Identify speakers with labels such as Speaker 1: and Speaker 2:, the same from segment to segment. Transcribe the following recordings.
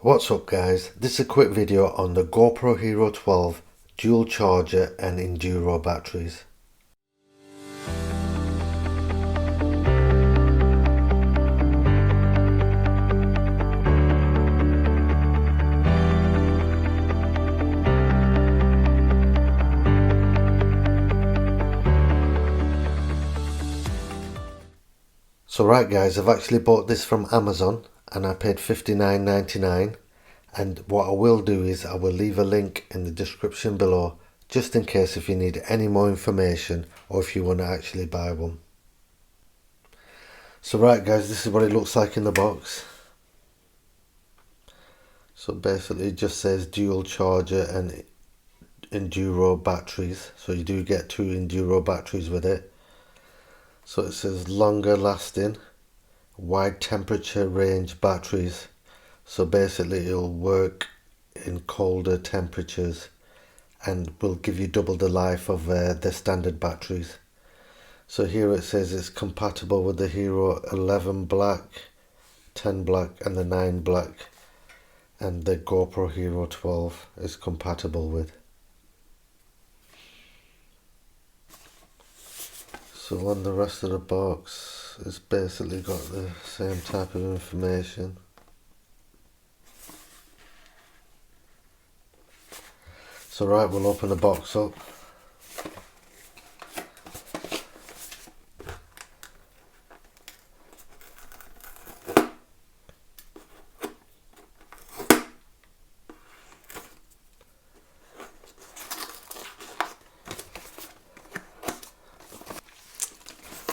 Speaker 1: What's up guys, this is a quick video on the GoPro Hero 12 dual charger and Enduro batteries. So right guys, I've actually bought this from Amazon and I paid $59.99, and what I will do is I will leave a link in the description below just in case if you need any more information or if you want to actually buy one. So right guys, this is what it looks like in the box. So basically it just says dual charger and Enduro batteries, so you do get two Enduro batteries with it. So it says longer lasting, wide temperature range batteries. So basically it'll work in colder temperatures and will give you double the life of the standard batteries. So here it says it's compatible with the HERO11 Black, 10 Black and the 9 Black, and the GoPro Hero 12 is compatible with. So on the rest of the box, it's basically got the same type of information. So right, we'll open the box up.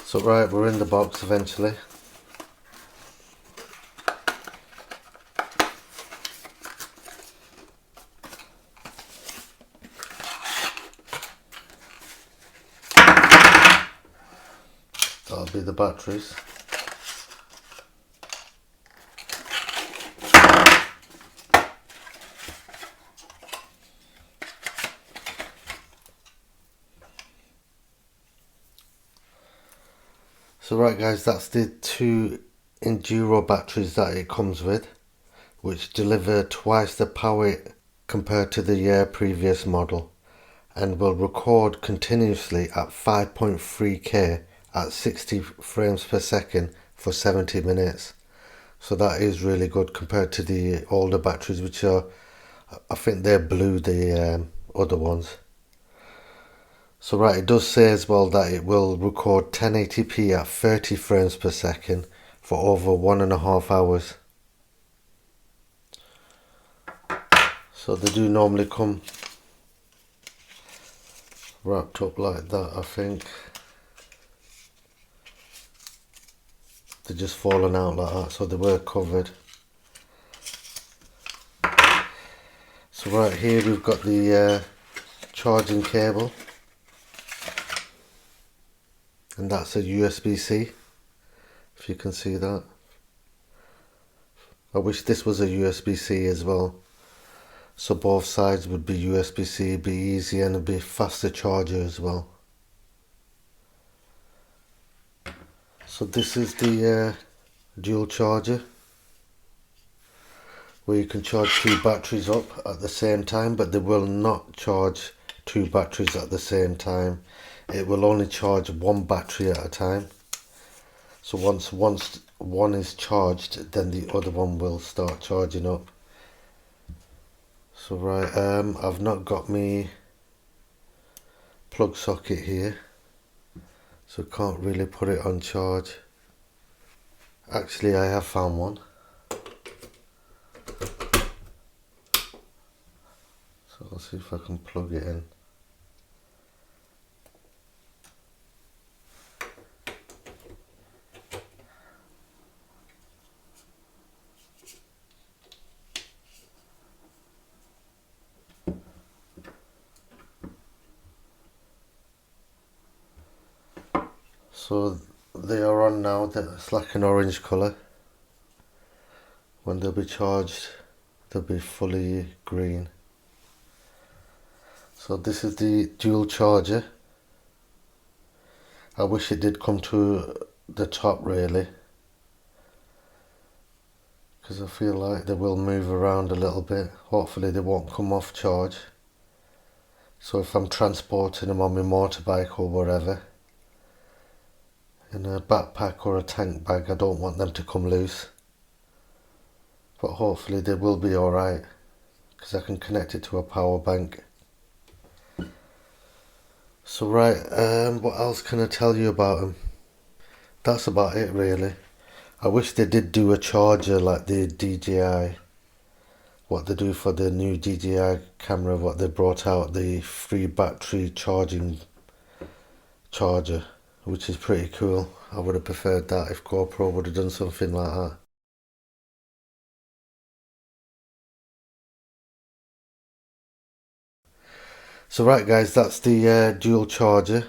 Speaker 1: So right, we're in the box eventually. That'll be the batteries. So right guys, that's the two Enduro batteries that it comes with, which deliver twice the power compared to the previous model, and will record continuously at 5.3K at 60 frames per second for 70 minutes. So that is really good compared to the older batteries, which are, I think they're blue, the other ones. So right, it does say as well that it will record 1080p at 30 frames per second for over 1.5 hours. So they do normally come wrapped up like that, I think. They're just falling out like that, so they were covered. So right here we've got the charging cable. And that's a USB-C, if you can see that. I wish this was a USB-C as well. So both sides would be USB-C, be easy and it'd be faster charger as well. So this is the dual charger, where you can charge two batteries up at the same time, but they will not charge two batteries at the same time. It will only charge one battery at a time. So once one is charged, then the other one will start charging up. So right, I've not got my plug socket here, so can't really put it on charge. Actually, I have found one. So I'll see if I can plug it in. So they are on now. It's like an orange colour. When they'll be charged, they'll be fully green. So this is the dual charger. I wish it did come to the top really, because I feel like they will move around a little bit. Hopefully they won't come off charge. So if I'm transporting them on my motorbike or whatever, in a backpack or a tank bag, I don't want them to come loose. But hopefully they will be alright, because I can connect it to a power bank. So right, what else can I tell you about them? That's about it really. I wish they did do a charger like the DJI, what they do for the new DJI camera, what they brought out, the free battery charging charger, which is pretty cool. I would have preferred that if GoPro would have done something like that. So right guys, that's the dual charger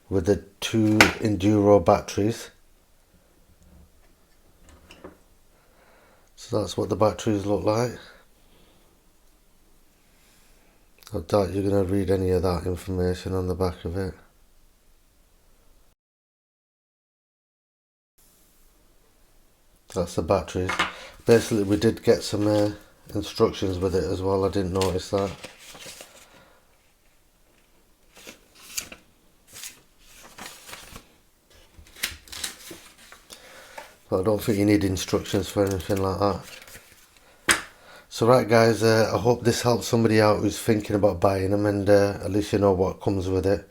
Speaker 1: with the 2 Enduro batteries. So that's what the batteries look like. I doubt you're going to read any of that information on the back of it. That's the batteries. Basically we did get some instructions with it as well, I didn't notice that. But I don't think you need instructions for anything like that. So right guys, I hope this helps somebody out who's thinking about buying them, and at least you know what comes with it.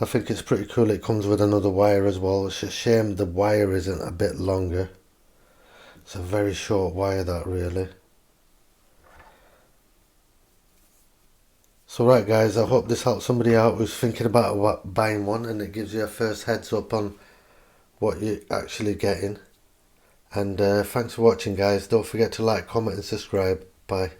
Speaker 1: I think it's pretty cool it comes with another wire as well. It's a shame the wire isn't a bit longer. It's a very short wire that really. So right guys, I hope this helps somebody out who's thinking about buying one, and it gives you a first heads up on what you're actually getting. And thanks for watching guys. Don't forget to like, comment and subscribe. Bye.